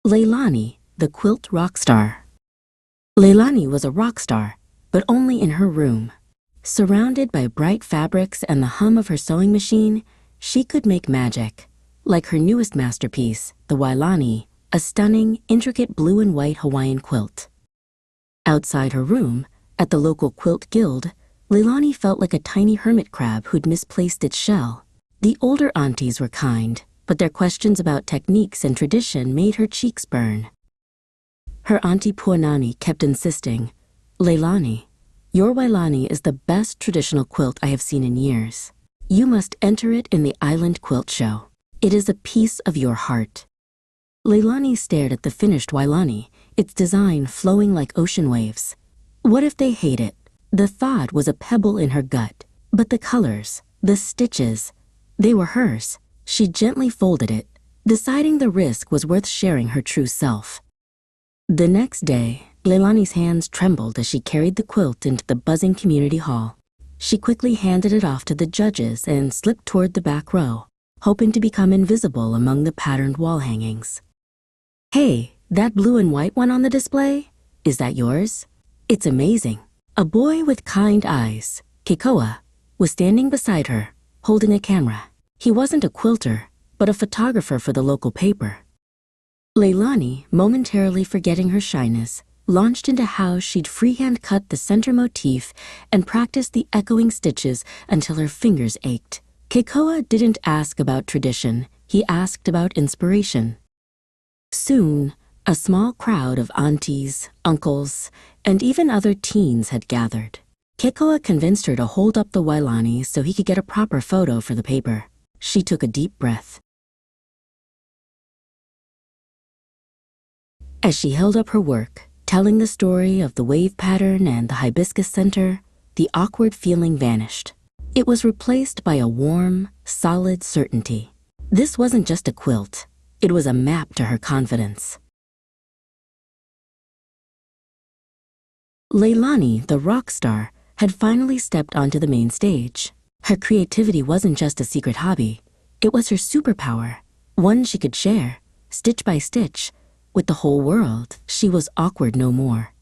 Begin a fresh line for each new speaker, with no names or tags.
Leilani, the Quilt Rockstar. Leilani was a rock star, but only in her room. Surrounded by bright fabrics and the hum of her sewing machine, she could make magic. Like her newest masterpiece, the Leilani, a stunning, intricate blue and white Hawaiian quilt. Outside her room, at the local quilt guild, Leilani felt like a tiny hermit crab who'd misplaced its shell. The older aunties were kind, but their questions about techniques and tradition made her cheeks burn. Her auntie Puanani kept insisting, "Leilani, your Leilani is the best traditional quilt I have seen in years. You must enter it in the Island Quilt Show. It is a piece of your heart." Leilani stared at the finished Leilani, its design flowing like ocean waves. What if they hate it? The thought was a pebble in her gut, but the colors, the stitches, they were hers. She gently folded it, deciding the risk was worth sharing her true self. The next day, Leilani's hands trembled as she carried the quilt into the buzzing community hall. She quickly handed it off to the judges and slipped toward the back row, hoping to become invisible among the patterned wall hangings. "Hey, that blue and white one on the display? Is that yours? It's amazing." A boy with kind eyes, Keikoa, was standing beside her, holding a camera. He wasn't a quilter, but a photographer for the local paper. Leilani, momentarily forgetting her shyness, launched into how she'd freehand cut the center motif and practiced the echoing stitches until her fingers ached. Keikoa didn't ask about tradition, he asked about inspiration. Soon, a small crowd of aunties, uncles, and even other teens had gathered. Keikoa convinced her to hold up the Leilani so he could get a proper photo for the paper. She took a deep breath. As she held up her work, telling the story of the wave pattern and the hibiscus center, the awkward feeling vanished. It was replaced by a warm, solid certainty. This wasn't just a quilt. It was a map to her confidence. Leilani, the rock star, had finally stepped onto the main stage. Her creativity wasn't just a secret hobby. It was her superpower, one she could share, stitch by stitch. With the whole world, she was awkward no more.